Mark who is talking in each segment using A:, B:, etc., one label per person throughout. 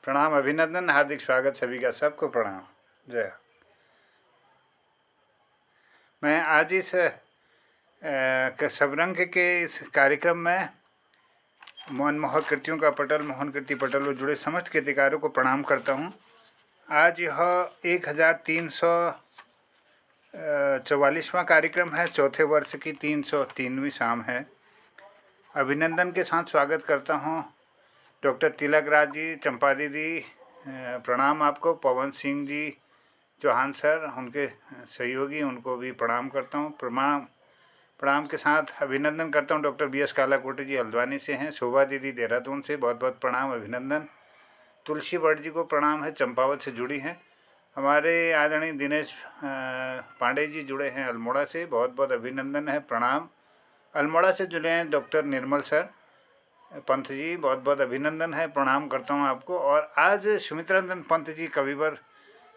A: प्रणाम, अभिनंदन, हार्दिक स्वागत सभी का। सबको प्रणाम, जय। मैं आज इस सबरंग के इस कार्यक्रम में मनमोहक कृतियों का पटल, मोहन कृति पटल और जुड़े समस्त कृतिकारों को प्रणाम करता हूँ। आज यह 1344वां कार्यक्रम है। चौथे वर्ष की 303वीं शाम है। अभिनंदन के साथ स्वागत करता हूँ डॉक्टर तिलक राज जी, चंपा दीदी, प्रणाम आपको। पवन सिंह जी चौहान सर, उनके सहयोगी, उनको भी प्रणाम करता हूँ। प्रणाम के साथ अभिनंदन करता हूँ डॉक्टर BS कालाकोटी जी हल्द्वानी से हैं। शोभा दीदी देहरादून से, बहुत बहुत प्रणाम, अभिनंदन। तुलसी भट्ट जी को प्रणाम है, चंपावत से जुड़ी हैं। हमारे आदरणीय दिनेश पांडे जी जुड़े हैं अल्मोड़ा से, बहुत बहुत अभिनंदन है, प्रणाम। अल्मोड़ा से जुड़े हैं डॉक्टर निर्मल सर पंत जी, बहुत बहुत अभिनंदन है, प्रणाम करता हूँ आपको। और आज सुमित्रानंदन पंत जी कविवर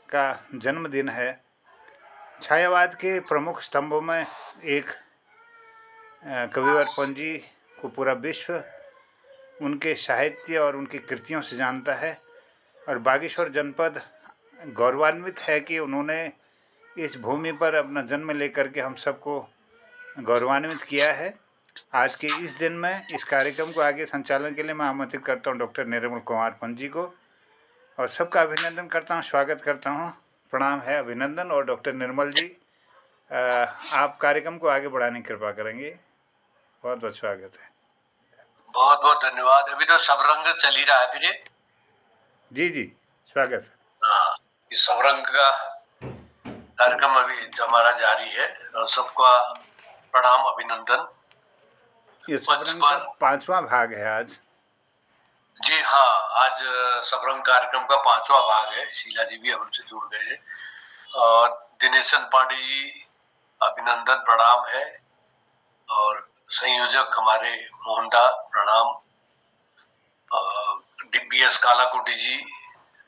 A: का जन्मदिन है। छायावाद के प्रमुख स्तंभों में एक कविवर पंत जी को पूरा विश्व उनके साहित्य और उनकी कृतियों से जानता है। और बागेश्वर जनपद गौरवान्वित है कि उन्होंने इस भूमि पर अपना जन्म लेकर के हम सबको गौरवान्वित किया है। आज के इस दिन में इस कार्यक्रम को आगे संचालन के लिए मैं आमंत्रित करता हूँ डॉक्टर निर्मल कुमार पंत जी को, और सबका अभिनंदन करता हूँ, स्वागत करता हूँ, प्रणाम है, अभिनंदन। और डॉक्टर निर्मल जी, आप कार्यक्रम को आगे बढ़ाने की कृपा करेंगे। बहुत बहुत स्वागत है।
B: बहुत बहुत धन्यवाद। अभी तो सबरंग चल ही रहा है फिर।
A: जी जी, स्वागत।
B: हाँ, इस सबरंग का कार्यक्रम अभी हमारा जारी है और सबका प्रणाम, अभिनंदन।
A: ये सबरंग का 5वां भाग है आज।
B: जी हाँ, आज सबरंग कार्यक्रम का 5वां भाग है। शीला जी भी हमसे जुड़ गए हैं और दिनेशन पांडे जी, अभिनंदन, प्रणाम है। और संयोजक हमारे मोहनदा, प्रणाम। BS कालाकोटी जी,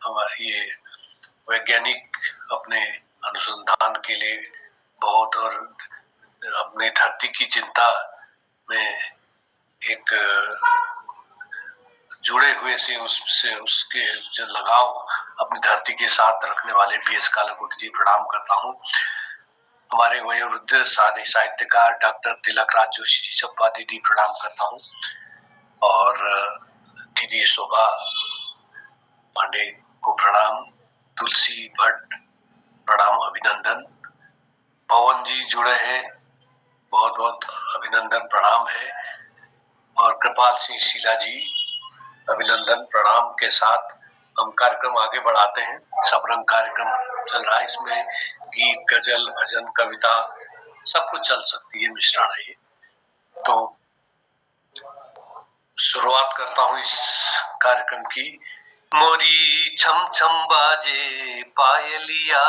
B: हमारे ये वैज्ञानिक अपने अनुसंधान के लिए बहुत, और अपने धरती की चिंता में एक जुड़े हुए से उसके जो लगाव अपनी धरती के साथ रखने वाले BS कालाकोटी जी, प्रणाम करता हूँ। हमारे वयोवृद्ध साहित्यकार डॉक्टर तिलक राज जोशी जी, चंपा दीदी, प्रणाम करता हूँ। और दीदी शोभा पांडे को प्रणाम। तुलसी भट्ट, प्रणाम, अभिनंदन। पवन जी जुड़े हैं, बहुत बहुत अभिनंदन, प्रणाम है। और कृपाल सिंह, शीला जी, अभिनंदन, प्रणाम के साथ हम कार्यक्रम आगे बढ़ाते हैं। सबरंग कार्यक्रम चल रहा है, इसमें गीत, गजल, भजन, कविता सब कुछ चल सकती है, मिश्रण है ये। तो शुरुआत करता हूँ इस कार्यक्रम की। मोरी छम छम बाजे पायलिया,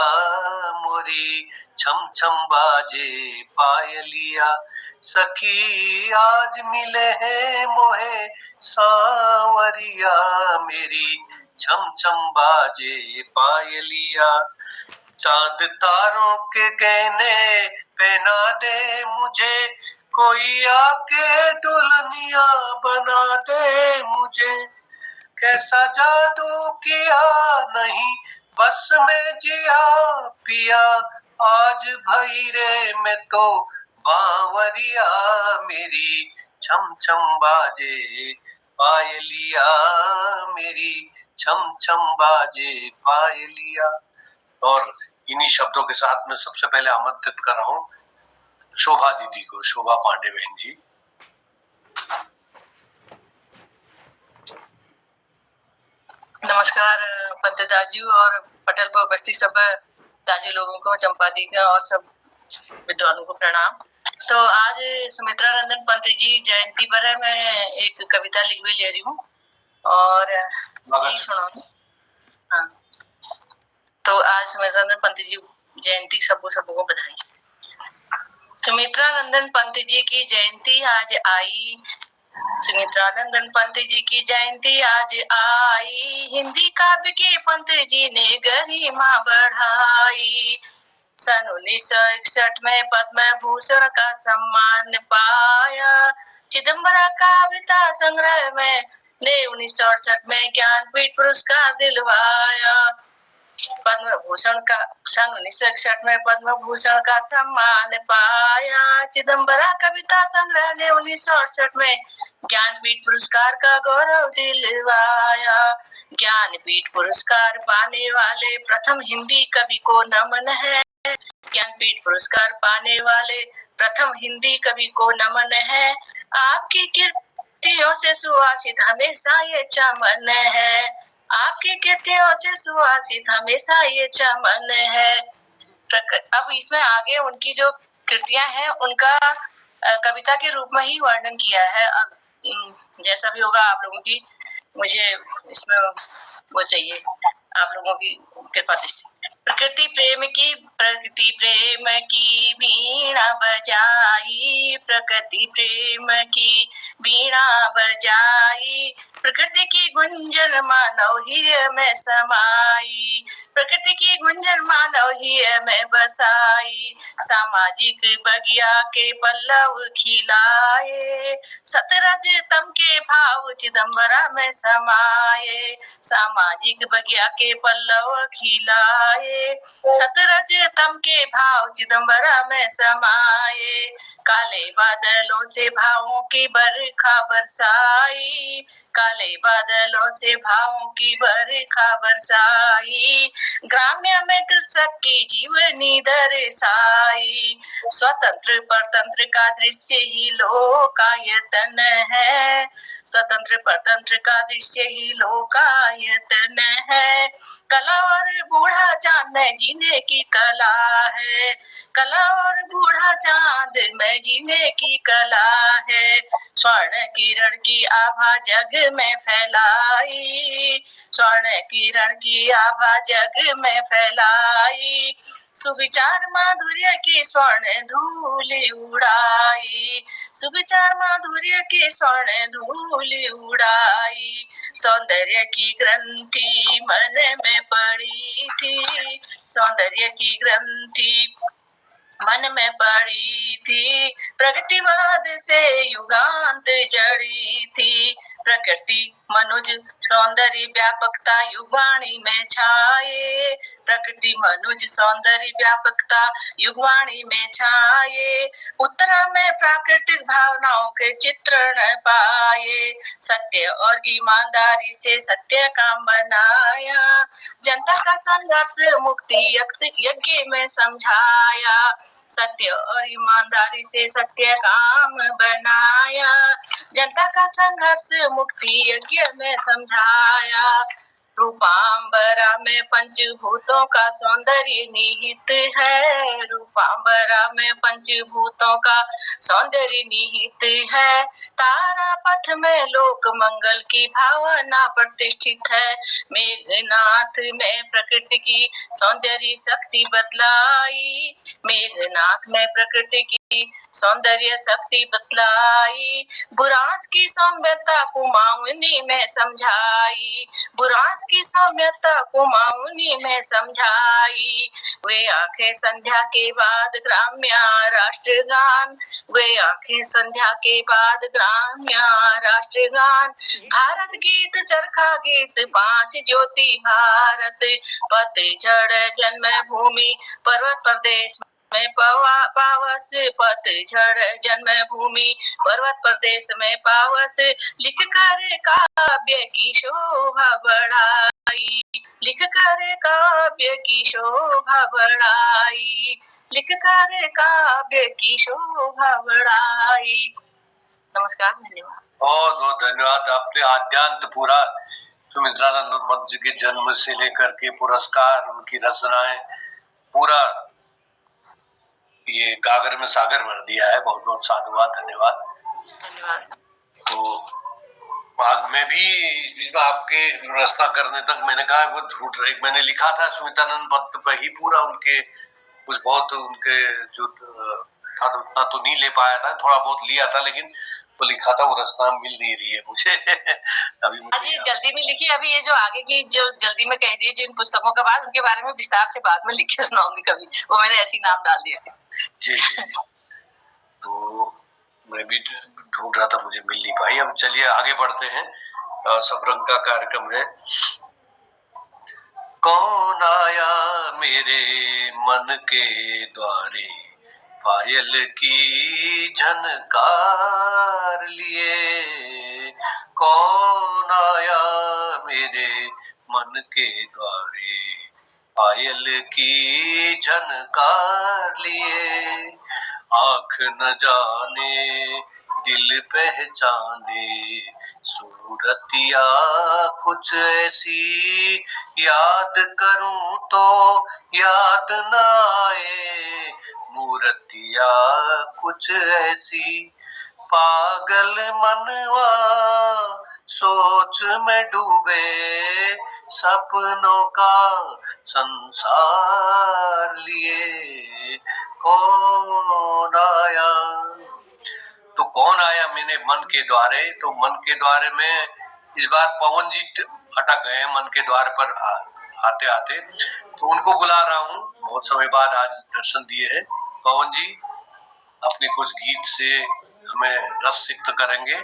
B: मोरी छम छम बाजे पायलिया, सखी आज मिले हैं मोहे सांवरिया, मेरी छम छम बाजे पायलिया। चांद तारों के गहने पहना दे मुझे, कोई आके दुल्हनिया बना दे मुझे, कैसा जादू किया नहीं बस में जिया पिया, आज भैरे में तो बावरिया, मेरी छम छम बाजे पायलिया, मेरी छम छम बाजे पायलिया। और इन्हीं शब्दों के साथ मैं सबसे पहले आमंत्रित कर रहा हूँ शोभा दीदी को, शोभा पांडे बहन जी।
C: नमस्कार पंत दाजू और पटल पर उपस्थित सब दाजू लोगों को, चंपा दी का और सब विद्वानों को प्रणाम। तो आज सुमित्रानंदन पंत जी जयंती पर है, मैं एक कविता लिख भी ले रही हूँ और जी सुनो। हाँ, तो आज सुमित्रानंदन पंत जी जयंती सबको बधाई। सुमित्रानंदन पंत जी की जयंती आज आई, सुमित्रानंदन पंत जी की जयंती आज आई, हिंदी काव्य की पंत जी ने गरिमा बढ़ाई। सन 1961 में पद्म भूषण का सम्मान पाया, चिदम्बरा कविता संग्रह में ने 1968 में ज्ञानपीठ पुरस्कार दिलवाया। पद्म भूषण का सन 1961 में पद्म भूषण का सम्मान पाया। चिदम्बरा कविता संग्रह ने 1968 में ज्ञानपीठ पुरस्कार का गौरव दिलवाया। ज्ञानपीठ पुरस्कार पाने वाले प्रथम हिंदी कवि को नमन है। ज्ञानपीठ पुरस्कार पाने वाले प्रथम हिंदी कवि को नमन है। आपकी कीर्तियों से सुवासित हमेशा ये चमन है। आपकी कीर्तियों से सुवासित हमेशा ये चमन है। अब इसमें आगे उनकी जो कृतियां हैं उनका कविता के रूप में ही वर्णन किया है। अब जैसा भी होगा आप लोगों की, मुझे इसमें वो चाहिए आप लोगों की कृपा दृष्टि। प्रकृति प्रेम की वीणा बजाई, प्रकृति प्रेम की वीणा बजाई, प्रकृति की गुंजन मानव ही में समाई, प्रकृति की गुंजन मानव ही में बसाई, सामाजिक बगिया के पल्लव खिलाए, सतरज तम के भाव चिदम्बरा में समाये, सामाजिक बगिया के पल्लव खिलाए, सतरज तम के भाव चिदम्बरा में समाये, काले बादलों से भावों की बरखा बरसाई, काले बादलों से भावों की बरखा बरसाई, ग्राम्य में कृषक की जीवनी दर्शाई, स्वतंत्र परतंत्र का दृश्य ही लोकायतन है, स्वतंत्र परतंत्र का दृश्य ही लोकायतन है, कला और बूढ़ा चांद में जीने की कला है, कला और बूढ़ा चांद में जीने की कला है, स्वर्ण किरण की आभा जग में फैलाई, स्वर्ण किरण की आभा जग में फैलाई, सुविचार माधुर्य की स्वर्ण धूल उड़ाई, सुविचार माधुर्य की स्वर्ण धूल उड़ाई, सौंदर्य की ग्रंथि मन में पड़ी थी, सौंदर्य की ग्रंथि मन में पड़ी थी, प्रगतिवाद से युगांत जड़ी थी, प्रकृति मनुज सौंदर्य व्यापकता युगवाणी में छाए, प्रकृति मनुज सौंदर्य व्यापकता युगवाणी में छाए, उत्तरा में प्राकृतिक भावनाओं के चित्रण पाए, सत्य और ईमानदारी से सत्य काम बनाया, जनता का संघर्ष मुक्ति यज्ञ में समझाया, सत्य और ईमानदारी से सत्य काम बनाया, जनता का संघर्ष मुक्ति यज्ञ में समझाया, रूपांबरा में पंचभूतों का सौंदर्य निहित है, रूपांबरा में पंचभूतों का सौंदर्य निहित है, तारा पथ में लोक मंगल की भावना प्रतिष्ठित है, मेघनाथ में प्रकृति की सौंदर्य शक्ति बतलाई, मेघनाथ में प्रकृति की सौंदर्य शक्ति बतलाई, बुरांस की सौम्यता कुमाऊनी में समझाई, बुरांस की सौम्यता कुमाऊनी में समझाई, वे आंखें संध्या के बाद ग्राम्य राष्ट्रगान, वे आंखें संध्या के बाद ग्राम्य राष्ट्रगान, भारत गीत चरखा गीत पांच ज्योति भारत, पतझड़ जन्मभूमि पर्वत प्रदेश में पावस, पतझड़ जन्मभूमि पर्वत प्रदेश में पावस, लिख कर काव्य की शोभा बढ़ाई, लिख कर काव्य की शोभा बढ़ाई, लिख कर काव्य की शोभा बढ़ाई। नमस्कार, धन्यवाद।
B: बहुत बहुत धन्यवाद। आपने आद्यांत पूरा सुमित्रानंद पंत जी के जन्म से लेकर के पुरस्कार, उनकी रचनाएं, पूरा ये गागर में सागर भर दिया है। बहुत बहुत साधुवाद, धन्यवाद।
C: धन्यवाद।
B: तो आज मैं भी इसमें आपके रचना करने तक मैंने कहा वो ढूंढ रहे, मैंने लिखा था सुमित्रानंद पंत पर ही पूरा, उनके कुछ बहुत उनके जो था उतना तो नहीं ले पाया था, थोड़ा बहुत लिया था, लेकिन वो लिखा था वो रचना मिल नहीं रही है मुझे अभी मुझे
C: जल्दी में लिखी। अभी ये जो आगे की जो जल्दी में कह दिए जिन पुस्तकों के बाद, उनके बारे में विस्तार से बाद में लिख के सुनाऊंगी कभी, वो मैंने ऐसी नाम डाल दिया।
B: जी जी जी। तो मैं भी ढूंढ रहा था, मुझे मिल नहीं पाई। अब चलिए आगे बढ़ते हैं। सबरंग का कार्यक्रम है। कौन आया मेरे मन के द्वारे, पायल की झनकार लिए। कौन आया मेरे मन के द्वारे, पायल की झनकार लिए। आँख न जाने दिल पहचाने, सूरतिया कुछ ऐसी याद करूं तो याद न आए। मूर्तिया कुछ ऐसी, पागल मनवा सोच में डूबे, सपनों का संसार लिए। कौन आया, तो कौन आया मेरे मन के द्वारे। तो मन के द्वारे में इस बार पवन जी अटक गए मन के द्वार पर आते आते, तो उनको बुला रहा हूँ। बहुत समय बाद आज दर्शन दिए हैं पवन जी, अपने कुछ गीत से हमें रस सिक्त करेंगे।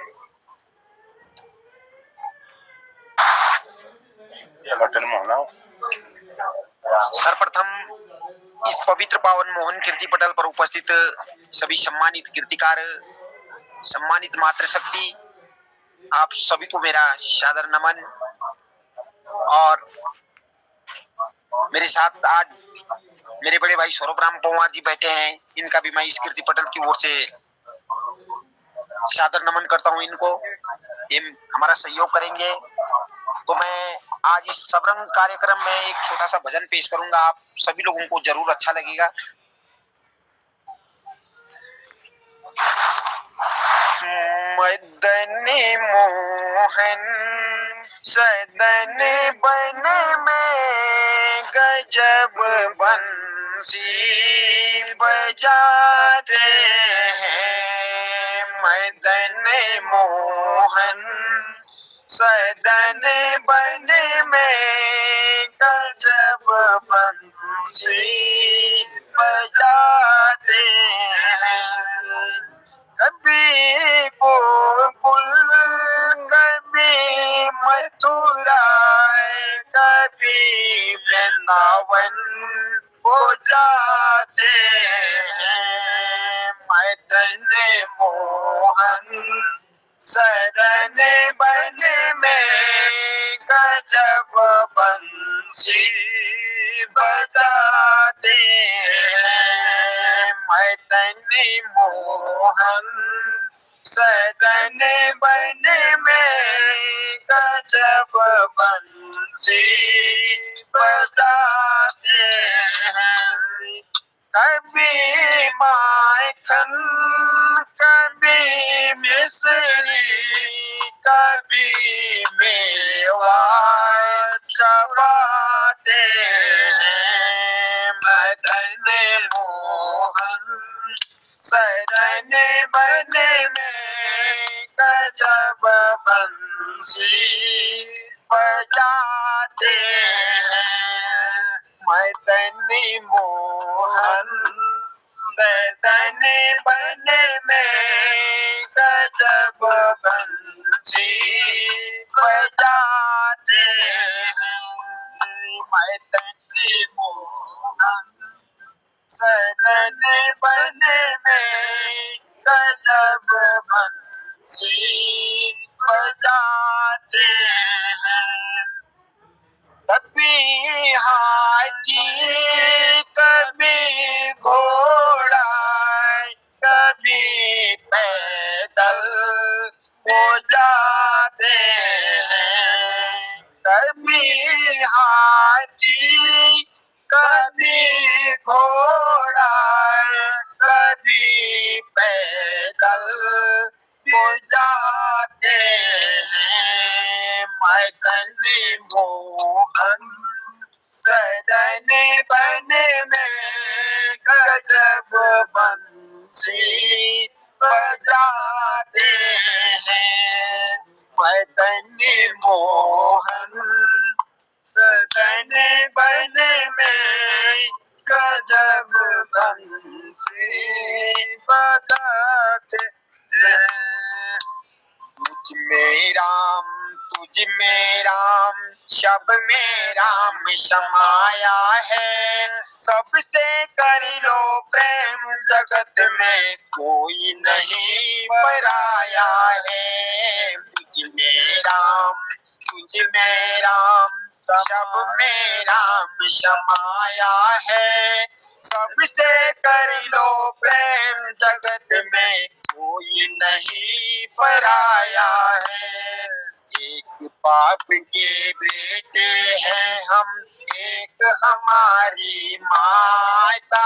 D: सर्वप्रथम इस पवित्र पावन मोहन कीर्ति पटल पर उपस्थित सभी सम्मानित कीर्तिकार, सम्मानित मातृशक्ति, आप सभी को मेरा सादर नमन। और मेरे साथ आज मेरे बड़े भाई सौरभ राम पवार जी बैठे हैं, इनका भी मैं इस कीर्ति पटल की ओर से सादर नमन करता हूं। इनको ये हमारा सहयोग करेंगे। तो मैं आज इस सबरंग कार्यक्रम में एक छोटा सा भजन पेश करूंगा, आप सभी लोगों को जरूर अच्छा लगेगा। मदन मोहन सदन बन में गजब बंसी बजाते हैं। मदन मोहन सदन बन में गजब बंसी बजाते हैं। कभी गोकुल कभी मथुरा, कभी वृंदावन हो जाते हैं। मदन मोहन शरण बन में गजब बंसी बजाते हैं। मदन मोहन शरण बन में गजब बंसी बजाते हैं। कभी माखन कभी मिश्री, कभी मेवा चबाते हैं। मदन मोहन शरण बन में गजब बंसी बजाते हैं। मदन मोहन शरण बन में गजब बंसी बजाते हैं। मदन मोहन शरण बन में गजब बंसी बजाते हैं। कभी हाथी कभी घोड़ा, कभी पैदल हो जाते हैं। कभी हाथी कभी घोड़ा, कभी पैदल हो जाते हैं। मदन मोहन शरण बन में गजब बंसी बजाते हैं। मदन मोहन शरण बन में गजब बंसी बजाते हैं। तुझ में राम तुझ में राम, सब में राम समाया है। सबसे कर लो प्रेम, जगत में कोई नहीं पराया है। तुझ में राम, तुझ में राम, सब में राम समाया है। सबसे कर लो प्रेम, जगत में कोई नहीं पराया है। एक बाप के बेटे हैं हम, एक हमारी माता।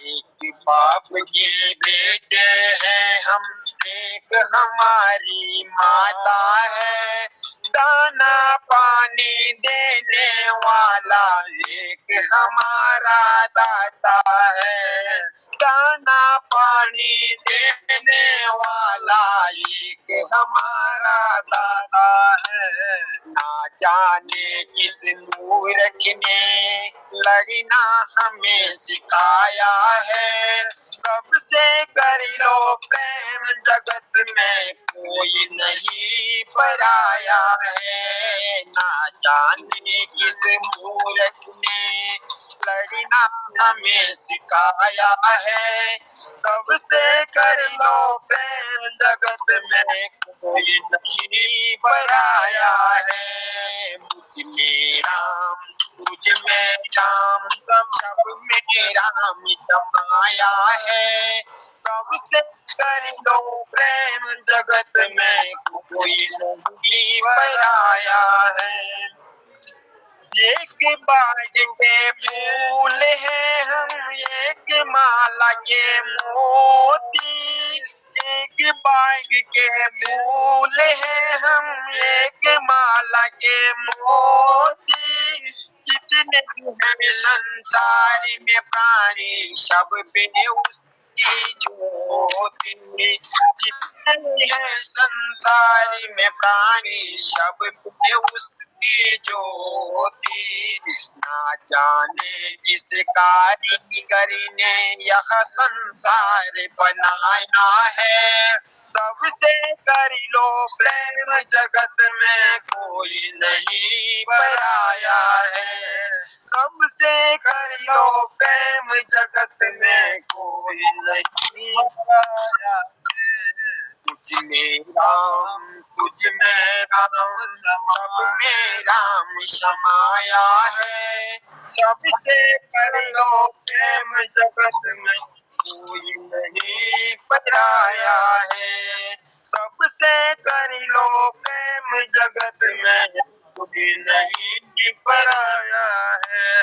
D: एक बाप के बेटे हैं हम, एक हमारी माता है। दाना पानी देने वाला एक हमारा दाता है। दाना पानी देने वाला एक हमारा दाता है। ना जाने किस मूर्ख ने लड़ना हमें सिखाया है। सबसे कर लो प्रेम, जगत में कोई नहीं पराया है। ना जाने किस मूर्ख ने लड़ना हमें सिखाया है। सबसे कर लो प्रेम, जगत में कोई नहीं पराया है। मुझ में राम, तुझ में राम, सब में राम समाया है। सबसे कर लो प्रेम, जगत में कोई नहीं पराया है। एक बाग के फूल हैं हम, एक माला के मोती। एक बाग के फूल हैं हम, एक माला के मोती। जितने भी हैं संसार में प्राणी, सब पे उसकी ज्योति। जितने हैं संसार में प्राणी, सब पे उसकी ज्योति। ना जाने किस कारीगर ने यह संसार बनाया है। सबसे कर लो प्रेम, जगत में कोई नहीं पराया है। सबसे कर लो प्रेम, जगत में कोई नहीं पराया है। तुझ में राम, तुझ में राम, सब में राम समाया है। सबसे कर लो प्रेम, जगत में कोई नहीं पराया है। सबसे कर लो प्रेम, जगत में कोई नहीं पराया है।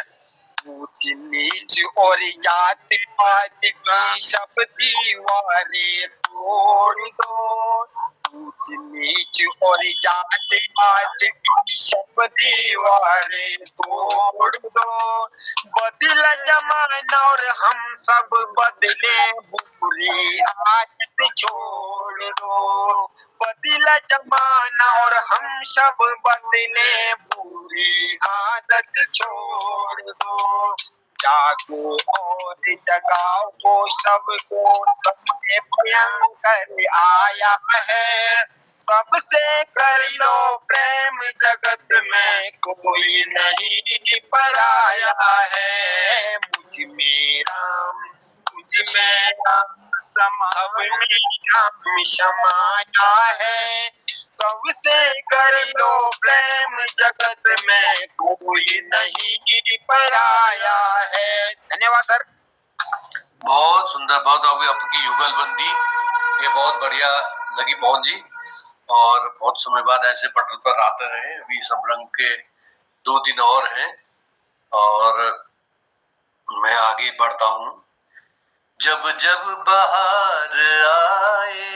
D: ऊंच नीच और जात पात की सब दीवारें तोड़ दो। ऊंच नीच और जात पात की सब दीवारें तोड़ दो। बदला जमाना और हम सब बदले, बुरी आदत छोड़ दो। बदला जमाना और हम सब बदले, बुरी आदत छोड़ दो। जागो और जगाओ को सबको, समय भयंकर आया है। सबसे कर लो प्रेम, जगत में कोई नहीं पराया है। मुझ में राम, तुझ में राम, सब में राम समाया है। सबसे कर लो प्रेम, जगत में कोई नहीं पराया है। धन्यवाद सर।
B: बहुत सुंदर, बहुत आपकी युगलबंदी ये बहुत बढ़िया लगी मोहन जी। और बहुत समय बाद ऐसे पटल पर आते रहे। अभी सब रंग के 2 दिन और हैं और मैं आगे बढ़ता हूँ। जब जब बहार आए,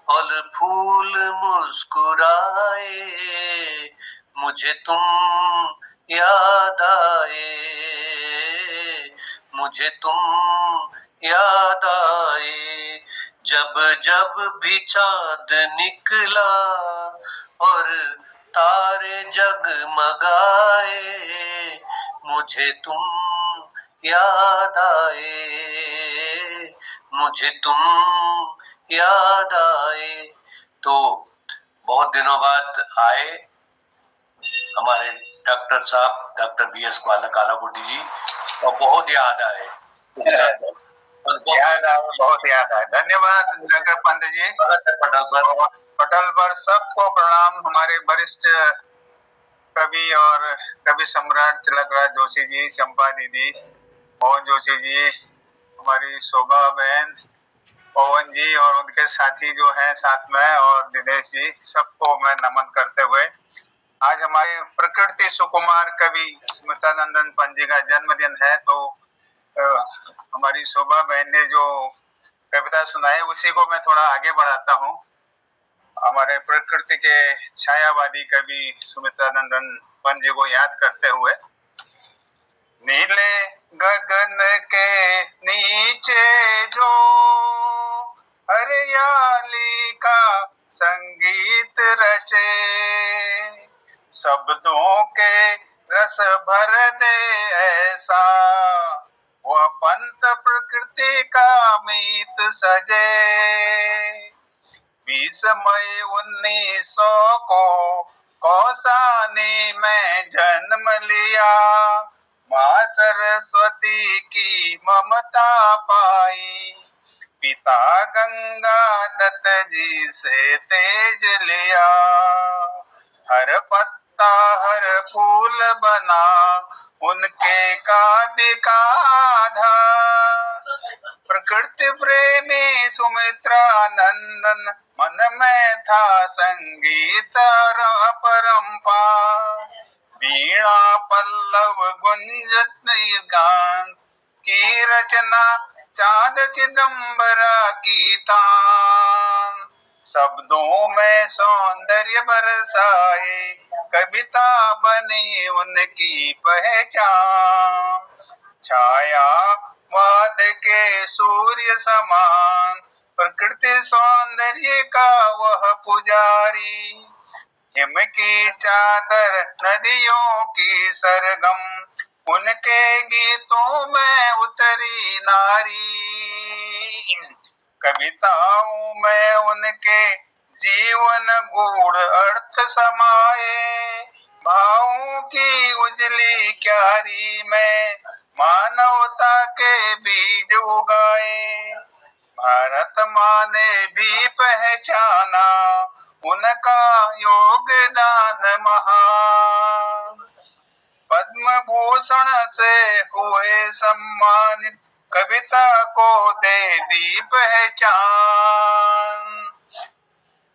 B: फल फूल मुस्कुराए, मुझे तुम याद आए, मुझे तुम याद आए। जब जब भी चांद निकला और तारे जगमगाए, मुझे तुम याद आए, मुझे तुम याद आए। तो बहुत दिनों बाद आए हमारे डॉक्टर साहब, डॉक्टर BS कालाकोटी जी, और बहुत याद आए।
A: बहुत याद आए। धन्यवाद डॉक्टर पंत जी। पटल पर सबको प्रणाम। हमारे वरिष्ठ कवि और कवि सम्राट तिलकराज जोशी जी, चंपा दीदी, मोहन जोशी जी, हमारी शोभा बहन, पवन जी और उनके साथी जो हैं साथ में, और दिनेश जी, सबको मैं नमन करते हुए, आज हमारे प्रकृति सुकुमार कवि स्मृतानंदन पंत जी का जन्मदिन है, तो हमारी शोभा बहन ने जो कविता सुनाई उसी को मैं थोड़ा आगे बढ़ाता हूँ। हमारे प्रकृति के छायावादी कवि सुमित्रानंदन पंत जी को याद करते हुए, नीले गगन के नीचे जो हरियाली का संगीत रचे, शब्दों के रस भर दे ऐसा, वह पंत प्रकृति का मीत सजे। 20 मई 1900 को कौसानी में जन्म लिया, माँ सरस्वती की ममता पाई, पिता गंगादत्त जी से तेज लिया, हर पत्ता हर फूल बना उनके काव्य का आधार। प्रकृति प्रेमी सुमित्रानंदन मन में था संगीत अपरंपार, वीणा पल्लव गुंजत गान की रचना, चांद चिदंबरा की तान, शब्दों में सौंदर्य बरसाए, कविता बनी उनकी पहचान, छाया वाद के सूर्य समान, प्रकृति सौंदर्य का वह पुजारी, हिम की चादर नदियों की सरगम, उनके गीतों में उतरी नारी, कविताओं में उनके जीवन गूढ़ अर्थ समाये, भावों की उजली क्यारी में मानवता के बीज उगाए, भारत माँ ने भी पहचाना उनका योगदान महान, पद्म भूषण से हुए सम्मानित, कविता को दे दी पहचान,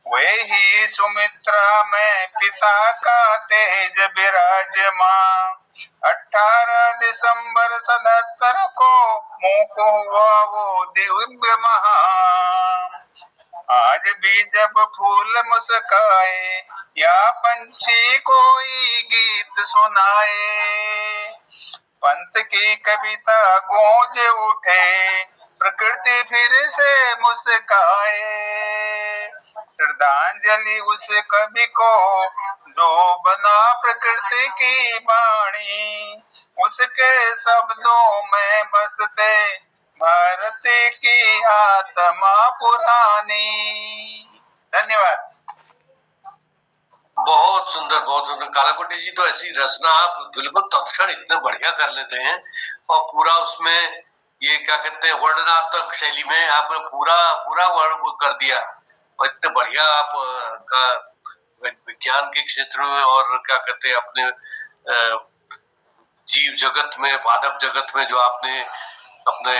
A: वे ही सुमित्रा में पिता का तेज विराजमान, 18 दिसंबर 77 को मुख हुआ वो दिव्य महान, आज भी जब फूल मुस्काए या पंछी कोई गीत सुनाए, पंत की कविता गूंज उठे, प्रकृति फिर से मुस्काए, श्रद्धांजलि उस कवि को जो बना प्रकृति की वाणी, उसके शब्दों में बसते भारती की आत्मा पुरानी। धन्यवाद।
B: बहुत सुंदर, बहुत सुंदर। कालाकोटी जी तो ऐसी रचना आप बिल्कुल तत्क्षण इतने बढ़िया कर लेते हैं, और पूरा उसमें ये क्या कहते हैं वर्णनात्मक शैली में आपने पूरा पूरा वर्णन कर दिया, और इतने बढ़िया आप का विज्ञान के क्षेत्र में और क्या कहते हैं अपने जीव जगत में, मानव जगत में जो आपने अपने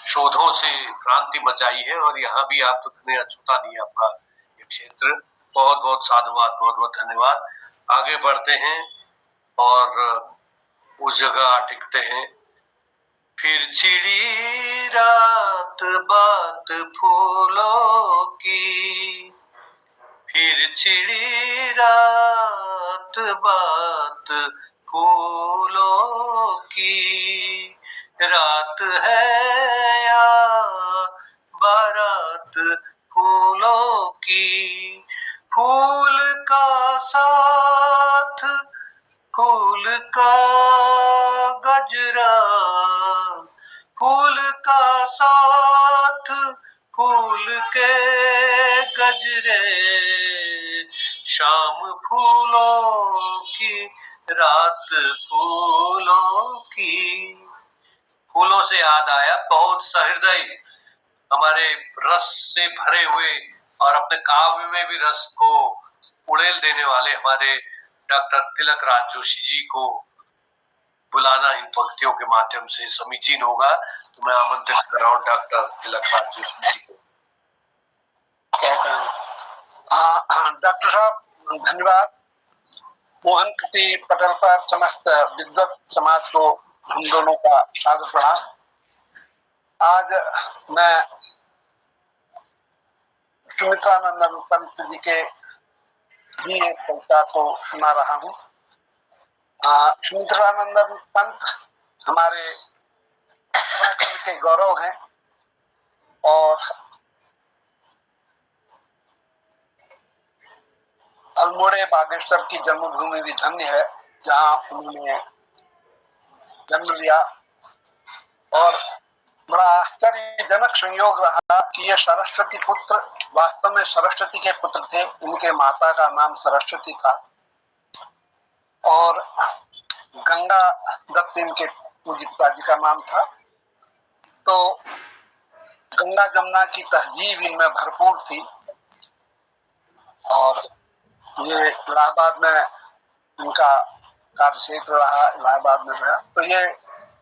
B: शोधों से क्रांति मचाई है, और यहाँ भी आप इतने अछूता नहीं आपका ये क्षेत्र। बहुत बहुत साधुवाद, बहुत बहुत धन्यवाद। आगे बढ़ते हैं और उस जगह टिकते हैं। फिर चिड़ी रात बात फूलों की, फिर चिड़ी रात बात फूलों की, रात है या बारात फूलों की, फूल का साथ फूल का गजरा, फूल का साथ फूल के गजरे, शाम फूलों की, रात फूलों की। फूलों से याद आया, बहुत सहृदय, हमारे रस से भरे हुए और अपने काव्य में भी रस को उड़ेल देने वाले हमारे डॉक्टर तिलक राज जोशी जी को बुलाना इन पंक्तियों के माध्यम से समीचीन होगा। तो मैं आमंत्रित कर रहा हूँ डॉक्टर तिलक राज जोशी जी को।
E: डॉक्टर साहब धन्यवाद। मोहन कृति पटल पर समस्त विद्वत समाज को हम दोनों का सादर प्रणाम। आज मैं सुमित्रानंदन पंत जी के ही एक कविता को सुना रहा हूँ। सुमित्रानंदन पंत हमारे उत्तराखंड के गौरव हैं और अल्मोड़े बागेश्वर की जन्मभूमि भी धन्य है, जहाँ उन्होंने जन्म लिया। और बड़ा आश्चर्यजनक संयोग रहा कि ये सरस्वती पुत्र वास्तव में सरस्वती के पुत्र थे। इनके माता का नाम सरस्वती था और गंगा दत्त इनके पूज्य पिताजी का नाम था। तो गंगा जमुना की तहजीब इनमें भरपूर थी और ये इलाहाबाद में इनका कार्य क्षेत्र रहा, इलाहाबाद में रहा। तो ये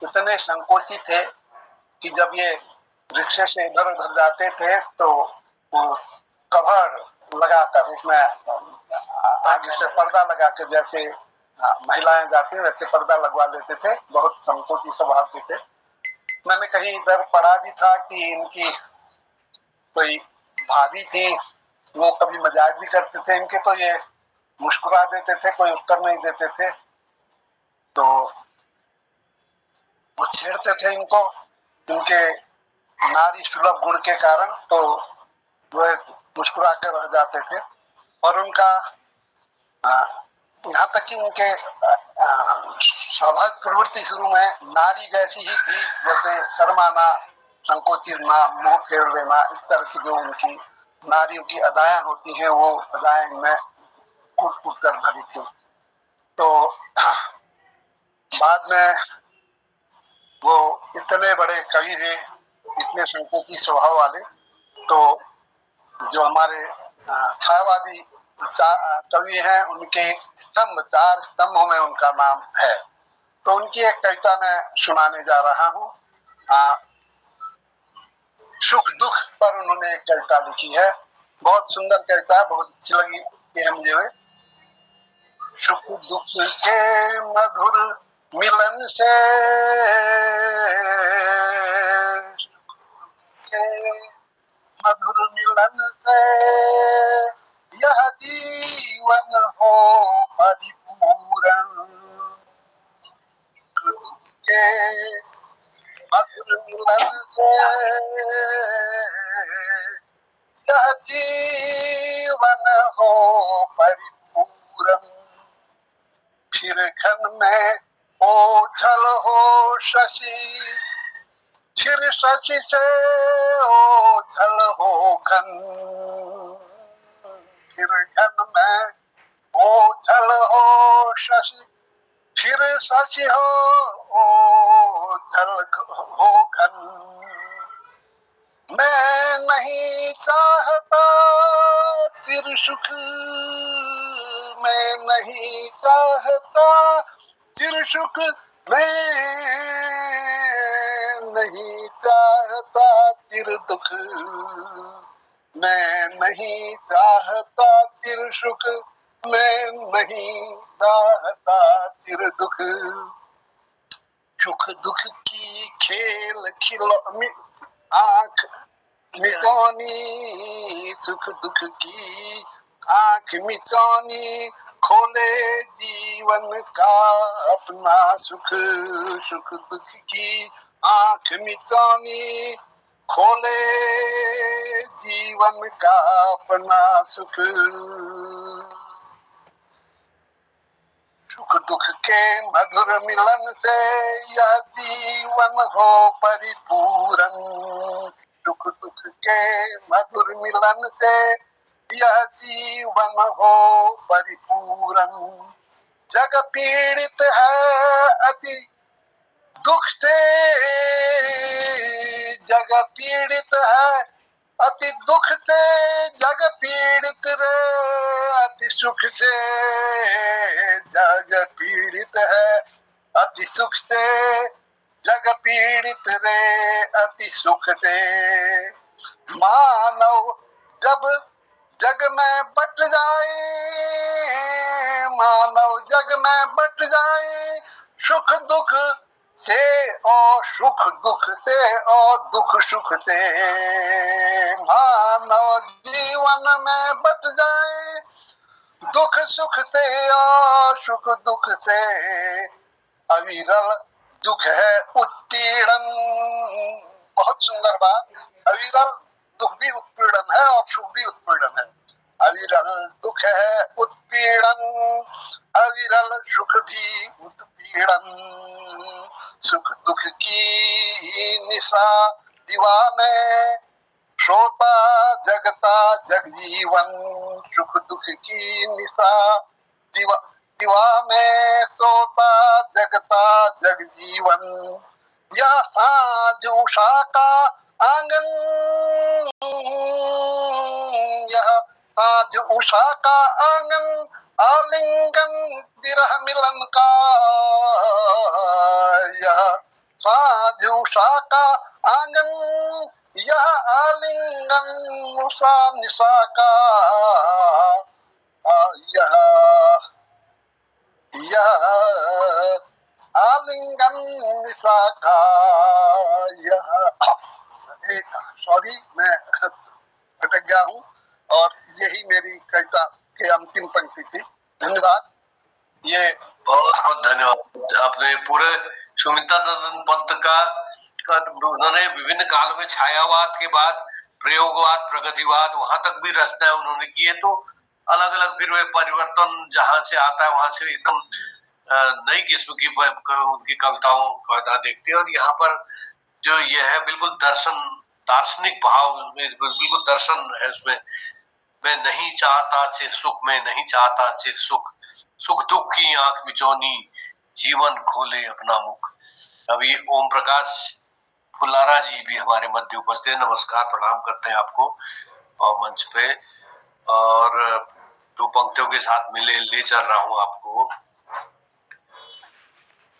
E: इतने संकोची थे कि जब ये रिक्शे से इधर उधर जाते थे तो कवर लगाकर उसमें आगे से पर्दा लगा के, जैसे महिलाएं जाती हैं वैसे पर्दा लगवा लेते थे। बहुत संकोची स्वभाव के थे। मैंने कहीं इधर पढ़ा भी था कि इनकी कोई भाभी थी, वो कभी मजाक भी करते थे इनके, तो ये मुस्कुरा देते थे, कोई उत्तर नहीं देते थे तो वो छेड़ते थे इनको, इनके नारी सुलभ गुण के कारण। तो वो मुस्कुरा कर रह जाते थे और उनका यहाँ तक कि उनके स्वाभाविक प्रवृत्ति शुरू में नारी जैसी ही थी, जैसे शर्माना, संकोची होना, मुंह फेर लेना, इस तरह की जो उनकी नारियों की अदाएं होती हैं वो अदाएं इनमें कूट कूट कर भरी थी। तो बाद में वो इतने बड़े कवि हुए, इतने संकोची स्वभाव वाले। तो जो हमारे छायावादी कवि हैं उनके स्तंभ, 4 स्तंभों में उनका नाम है। तो उनकी एक कविता मैं सुनाने जा रहा हूँ। सुख दुख पर उन्होंने एक कविता लिखी है, बहुत सुंदर कविता है, बहुत अच्छी लगी ये मुझे। सुख दुख के मधुर मिलन से, मधुर मिलन से यह जीवन हो परिपूर्ण। के मधुर मिलन से यह जीवन हो परिपूर्ण। फिर घन में ओझल हो शशि, फिर शशि से ओझल हो घन। फिर घन में ओझल हो शशि, फिर शशि हो ओझल हो घन। मैं नहीं चाहता चिर सुख, मैं नहीं चाहता चिर सुख, मैं नहीं चाहता चिर दुख, मैं नहीं चाहता चिर सुख, मैं नहीं चाहता चिर दुख। सुख दुख की खेल खिलो आंख मिचौनी, सुख दुख की आंख मिचौनी, खोले जीवन का अपना सुख। सुख दुख की आंख मिचौनी, खोले जीवन का अपना सुख। सुख दुख के मधुर मिलन से यह जीवन हो परिपूर्ण। सुख दुख के मधुर मिलन से यह जीवन हो परिपूरन, जग पीड़ित है अति दुख से, जग पीड़ित है अति दुख से, जग पीड़ित रे अति सुख से, जग पीड़ित है अति सुख से, जग पीड़ित रे अति सुख से। मानव जब जग में बट जाए, मानव जग में बट जाए, सुख दुख से और सुख दुख से और दुख सुख से, मानव जीवन में बट जाए, दुख सुख से और सुख दुख से, अविरल दुख है उत्पीड़न। बहुत सुंदर बात, अविरल दुख भी उत्पीड़न है और सुख भी उत्पीड़न है। अविरल दुख है उत्पीड़न, अविरल सुख भी उत्पीड़न, सुख दुख की निशा दिवा में, सोता जगता जग जीवन, सुख दुख की निशा दिवा में, सोता जगता जग जीवन। यह साँझ उषा का आंगन, यह साँझ उषा का आंगन, आलिंगन विरह मिलन का, यह साँझ उषा का आंगन, यह आलिंगन उषा निशा का, यह आलिंगन निशा का, यह सॉरी मैं भटक गया हूँ, और यही मेरी कविता के अंतिम पंक्ति थी। धन्यवाद। ये
B: बहुत बहुत धन्यवाद। आपने पूरे सुमित्रानंद पंत का उन्होंने विभिन्न कालों में छायावाद के बाद प्रयोगवाद, प्रगतिवाद, वहां तक भी रचनाएं उन्होंने की है। तो अलग अलग फिर वे परिवर्तन जहां से आता है वहां से एकदम नई किस्म की उनकी कविता देखते हैं। और यहाँ पर जो ये है बिल्कुल दार्शनिक भाव, बिल्कुल दर्शन है उसमें। मैं नहीं चाहता चे सुख, मैं नहीं चाहता चे सुख, सुख दुख की आंख मिचौनी, जीवन खोले अपना मुख। अभी ओम प्रकाश फुलारा जी भी हमारे मध्य उपस्थित। नमस्कार, प्रणाम करते हैं आपको और मंच पे। और दो पंक्तियों के साथ ले चल रहा हूं आपको।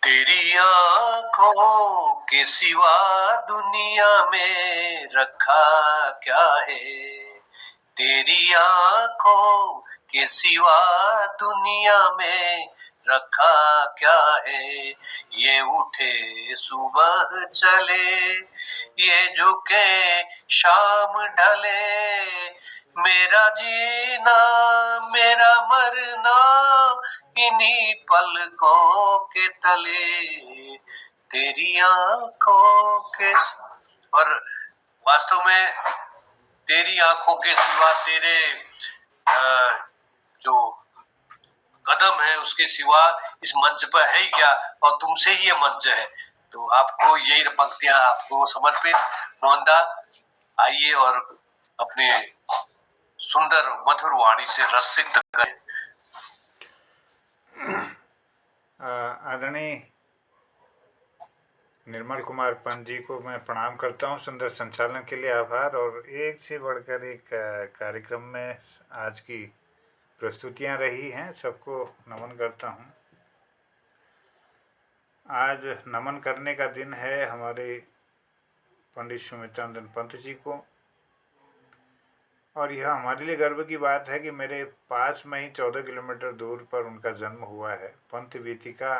B: तेरी आंखों के सिवा दुनिया में रखा क्या है, तेरी आंखों के सिवा दुनिया में रखा क्या है। ये उठे सुबह चले, ये झुके शाम ढले, मेरा जीना मेरा मरना इन्हीं पलकों के तले, तेरी आंखों के। और वास्तव में तेरी आंखों के सिवा, तेरे जो कदम है उसके सिवा इस मंच पर है ही क्या, और तुमसे ही ये मंच है। तो आपको यही पंक्तियां आपको समर्पित। मोहनदा, आइए और अपने सुंदर मधुर वाणी से रसिक करें।
A: आदरणीय निर्मल कुमार पंत जी को मैं प्रणाम करता हूं। सुंदर संचालन के लिए आभार। और एक से बढ़कर एक कार्यक्रम में आज की प्रस्तुतियां रही हैं, सबको नमन करता हूं। आज नमन करने का दिन है हमारे पंडित सुमित्रानंद पंत जी को, और यह हमारे लिए गर्व की बात है कि मेरे पास में ही 14 किलोमीटर दूर पर उनका जन्म हुआ है। पंत वीथिका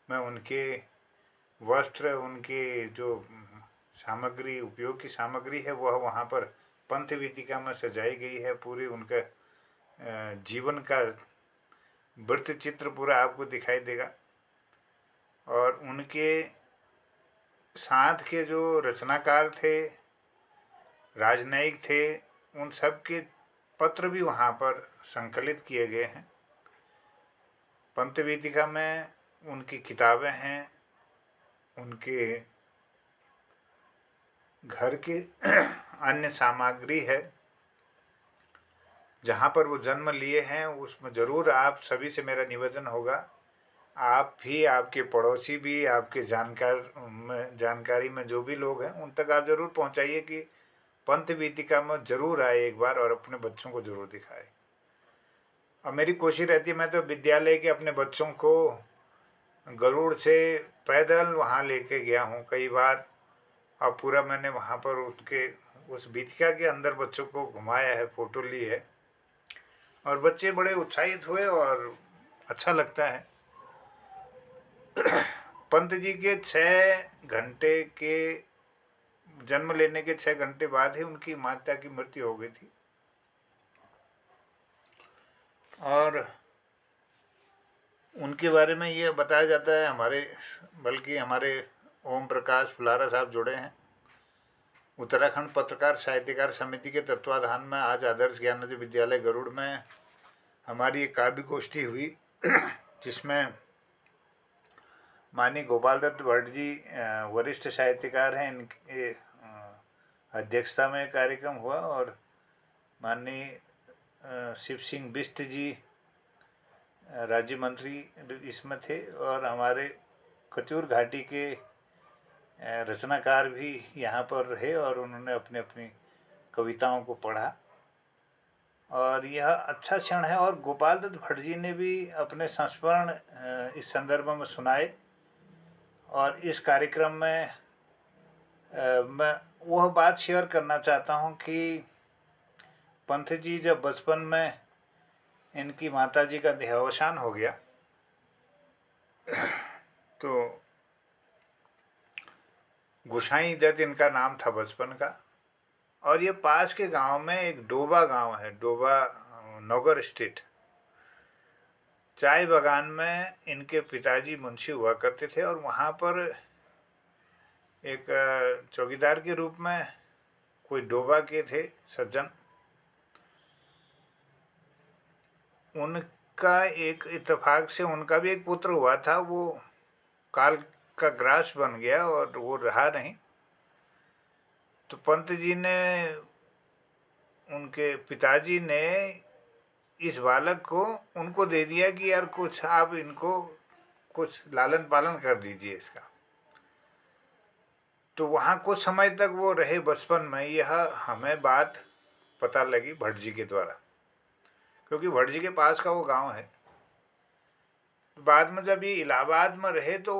A: में उनके वस्त्र, उनके जो सामग्री, उपयोग की सामग्री है, वह वहाँ पर पंत वीथिका में सजाई गई है। पूरी उनका जीवन का वृत्त चित्र पूरा आपको दिखाई देगा। और उनके साथ के जो रचनाकार थे, राजनयिक थे, उन सब के पत्र भी वहाँ पर संकलित किए गए हैं। पंत वीथिका में उनकी किताबें हैं, उनके घर के अन्य सामग्री है। जहाँ पर वो जन्म लिए हैं उसमें ज़रूर आप सभी से मेरा निवेदन होगा, आप भी, आपके पड़ोसी भी, आपके जानकारी में जो भी लोग हैं उन तक आप ज़रूर पहुँचाइए कि पंथ वीथिका में ज़रूर आए एक बार और अपने बच्चों को ज़रूर दिखाए। और मेरी कोशिश रहती है, मैं तो विद्यालय के अपने बच्चों को गरुड़ से पैदल वहाँ लेके गया हूँ कई बार, और पूरा मैंने वहाँ पर उनके उस वीथिका के अंदर बच्चों को घुमाया है, फ़ोटो ली है, और बच्चे बड़े उत्साहित हुए और अच्छा लगता है। पंत जी के 6 घंटे के जन्म लेने के 6 घंटे बाद ही उनकी माता की मृत्यु हो गई थी। और उनके बारे में ये बताया जाता है, बल्कि हमारे ओम प्रकाश फुलारा साहब जुड़े हैं। उत्तराखंड पत्रकार साहित्यकार समिति के तत्वाधान में आज आदर्श ज्ञानोदय विद्यालय गरुड़ में हमारी एक काव्य गोष्ठी हुई जिसमें माननीय गोपाल दत्त भट्ट जी वरिष्ठ साहित्यकार हैं, इनके अध्यक्षता में कार्यक्रम हुआ, और माननीय शिव सिंह बिष्ट जी राज्य मंत्री इसमें थे, और हमारे कचूर घाटी के रचनाकार भी यहाँ पर रहे और उन्होंने अपनी अपनी कविताओं को पढ़ा, और यह अच्छा क्षण है। और गोपाल दत्त भट्ट जी ने भी अपने संस्मरण इस संदर्भ में सुनाए, और इस कार्यक्रम में मैं वह बात शेयर करना चाहता हूँ कि पंत जी जब बचपन में इनकी माताजी का देहावसान हो गया तो गोसाई दत्त इनका नाम था बचपन का, और ये पास के गांव में एक डोबा गांव है, डोबा नगर स्टेट, चाय बागान में इनके पिताजी मुंशी हुआ करते थे, और वहाँ पर एक चौकीदार के रूप में कोई डोबा के थे सज्जन, उनका एक इत्तेफाक से उनका भी एक पुत्र हुआ था, वो काल का ग्रास बन गया और वो रहा नहीं। तो पंत जी ने, उनके पिताजी ने इस बालक को उनको दे दिया कि यार कुछ आप इनको कुछ लालन पालन कर दीजिए इसका। तो वहाँ कुछ समय तक वो रहे बचपन में। यह हमें बात पता लगी भट्ट जी के द्वारा, क्योंकि भट्ट जी के पास का वो गांव है। बाद में जब ये इलाहाबाद में रहे तो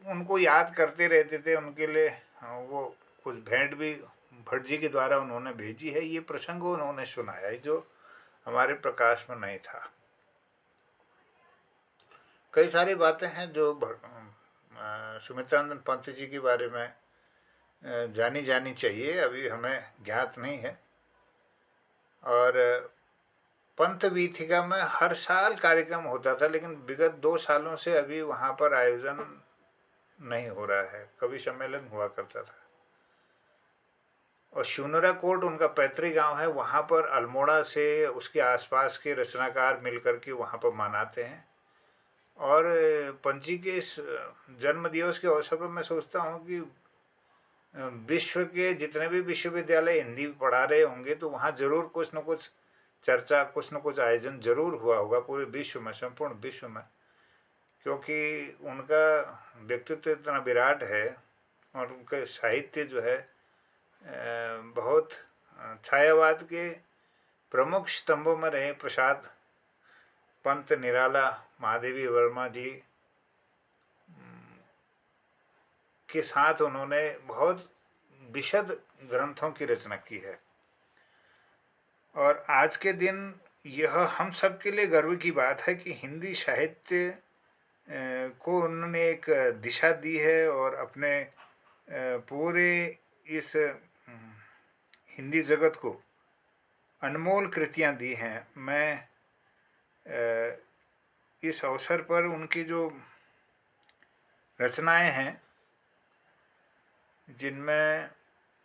A: उनको याद करते रहते थे, उनके लिए वो कुछ भेंट भी भट्ट जी के द्वारा उन्होंने भेजी है। ये प्रसंग उन्होंने सुनाया है जो हमारे प्रकाश में नहीं था। कई सारी बातें हैं जो सुमित्रानंद पंत जी के बारे में जानी चाहिए, अभी हमें ज्ञात नहीं है। और पंथ वीथिका में हर साल कार्यक्रम होता था, लेकिन विगत 2 सालों से अभी वहाँ पर आयोजन नहीं हो रहा है। कभी सम्मेलन हुआ करता था। और शिवनरा कोट उनका पैतृक गांव है, वहाँ पर अल्मोड़ा से उसके आसपास के रचनाकार मिलकर के वहाँ पर मनाते हैं। और पंची के इस जन्म दिवस के अवसर पर मैं सोचता हूँ कि विश्व के जितने भी विश्वविद्यालय हिंदी पढ़ा रहे होंगे तो वहाँ जरूर कुछ न कुछ चर्चा, कुछ न कुछ आयोजन जरूर हुआ होगा पूरे विश्व में, संपूर्ण विश्व में, क्योंकि उनका व्यक्तित्व इतना विराट है और उनका साहित्य जो है बहुत छायावाद के प्रमुख स्तंभों में रहे। प्रसाद पंत निराला, महादेवी वर्मा जी के साथ उन्होंने बहुत विशद ग्रंथों की रचना की है। और आज के दिन यह हम सब के लिए गर्व की बात है कि हिंदी साहित्य को उन्होंने एक दिशा दी है और अपने पूरे इस हिंदी जगत को अनमोल कृतियां दी हैं। मैं इस अवसर पर उनकी जो रचनाएं हैं, जिनमें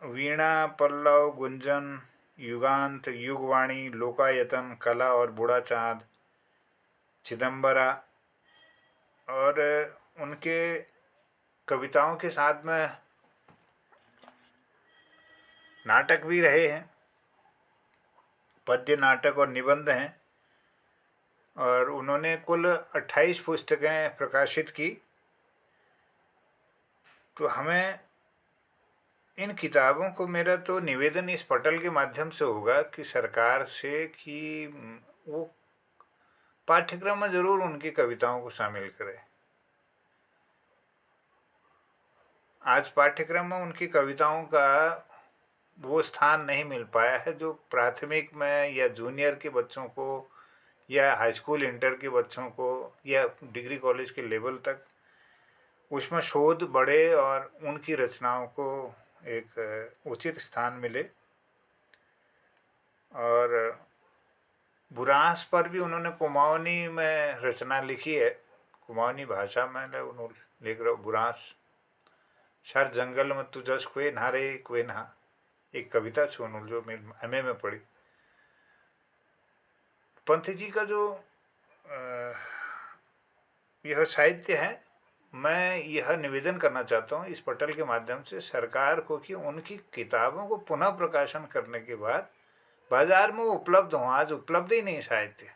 A: वीणा, पल्लव, गुंजन, युगांत, युगवाणी, लोकायतन, कला और बूढ़ा चाँद, चिदम्बरा, और उनके कविताओं के साथ में नाटक भी रहे हैं। पद्य, नाटक और निबंध हैं और उन्होंने कुल 28 पुस्तकें प्रकाशित की। तो हमें इन किताबों को, मेरा तो निवेदन इस पटल के माध्यम से होगा कि सरकार से कि वो पाठ्यक्रम में ज़रूर उनकी कविताओं को शामिल करें। आज पाठ्यक्रम में उनकी कविताओं का वो स्थान नहीं मिल पाया है जो प्राथमिक में या जूनियर के बच्चों को या हाई स्कूल इंटर के बच्चों को या डिग्री कॉलेज के लेवल तक उसमें शोध बढ़े और उनकी रचनाओं को एक उचित स्थान मिले। और बुरांस पर भी उन्होंने कुमाऊनी में रचना लिखी है, कुमाऊनी भाषा में उन्होंने लिख रहा बुरांस। शर जंगल में तू जस क्वे नारे क्वे नहा, एक कविता थी उन्होंने जो मैं एमए में पढ़ी। पंत जी का जो यह साहित्य है, मैं यह निवेदन करना चाहता हूँ इस पटल के माध्यम से सरकार को कि उनकी किताबों को पुनः प्रकाशन करने के बाद बाजार में वो उपलब्ध हों। आज उपलब्ध ही नहीं साहित्य।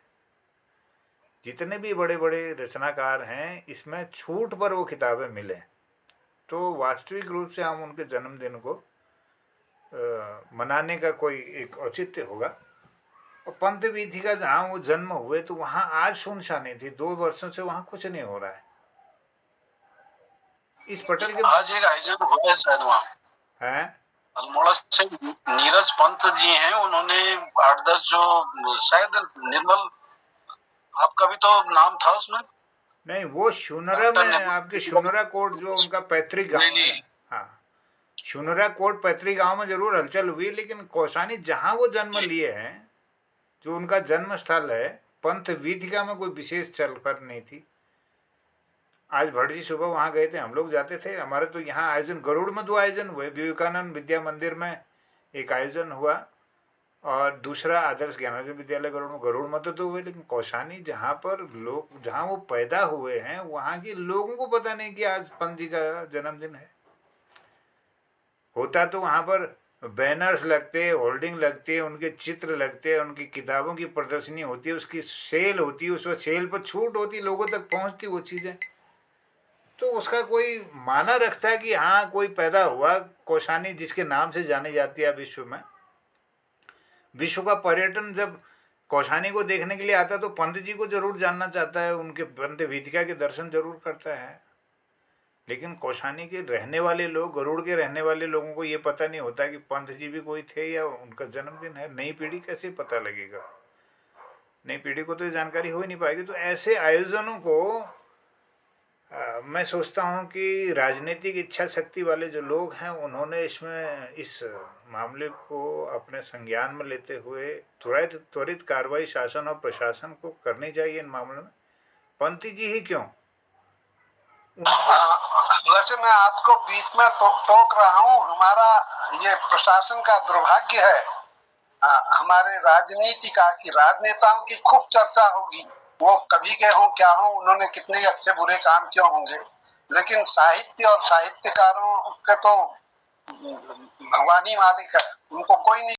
A: जितने भी बड़े बड़े रचनाकार हैं इसमें छूट पर वो किताबें मिलें तो वास्तविक रूप से हम उनके जन्मदिन को मनाने का कोई एक औचित्य होगा। और पंत वीथी का जहाँ वो जन्म हुए तो वहाँ आज सुनसानी थी, 2 वर्षों से वहाँ कुछ नहीं हो रहा है। इस पटल के
F: आज एक आयोजन हो गया शायद वहाँ
A: है,
F: अल्मोड़ा से नीरज पंत जी हैं, उन्होंने 8-10 जो शायद निर्मल, आपका भी तो नाम था उसमें।
A: नहीं वो शुनरा में, आपके शुनरा कोट जो उनका पैतृक गांव है, हाँ शुनरा कोट पैतृक गांव में जरूर हलचल हुई, लेकिन कौसानी जहाँ वो जन्म लिए हैं, जो उनका जन्म स्थल है, पंथ वीथिका में कोई विशेष चल पर नहीं थी। आज भट्ट जी सुबह वहाँ गए थे, हम लोग जाते थे। हमारे तो यहाँ आयोजन गरुड़ में 2 आयोजन हुए, विवेकानंद विद्या मंदिर में एक आयोजन हुआ और दूसरा आदर्श ज्ञानोदय विद्यालय गरुड़ में तो हुए, लेकिन कौसानी जहाँ पर लोग, जहाँ वो पैदा हुए हैं, वहाँ के लोगों को पता नहीं कि आज पंत जी का जन्मदिन है। होता तो वहाँ पर बैनर्स लगते, होल्डिंग लगती है, उनके चित्र लगते हैं, उनकी किताबों की प्रदर्शनी होती है, उसकी सेल होती है, उस वक्त सेल पर छूट होती, लोगों तक पहुँचती वो चीज़ें, तो उसका कोई माना रखता है कि हाँ कोई पैदा हुआ कौसानी जिसके नाम से जानी जाती है विश्व में। विश्व का पर्यटन जब कौसानी को देखने के लिए आता है तो पंत जी को जरूर जानना चाहता है, उनके पंत वीथिका के दर्शन जरूर करता है। लेकिन कौसानी के रहने वाले लोग, गरुड़ के रहने वाले लोगों को ये पता नहीं होता कि पंत जी भी कोई थे या उनका जन्मदिन है। नई पीढ़ी कैसे पता लगेगा? नई पीढ़ी को तो ये जानकारी हो ही नहीं पाएगी। तो ऐसे आयोजनों को मैं सोचता हूँ कि राजनीतिक इच्छा शक्ति वाले जो लोग हैं उन्होंने इसमें इस मामले को अपने संज्ञान में लेते हुए त्वरित कार्रवाई शासन और प्रशासन को करनी चाहिए इन मामलों में। पंती जी ही क्यों?
E: वैसे मैं आपको बीच में टोक रहा हूँ, हमारा ये प्रशासन का दुर्भाग्य है हमारे राजनीति का कि राजनेताओं की खूब चर्चा होगी, वो कभी के हों क्या हों, उन्होंने कितने अच्छे बुरे काम किए होंगे, लेकिन साहित्य और साहित्यकारों के तो भगवान ही मालिक है, उनको कोई नहीं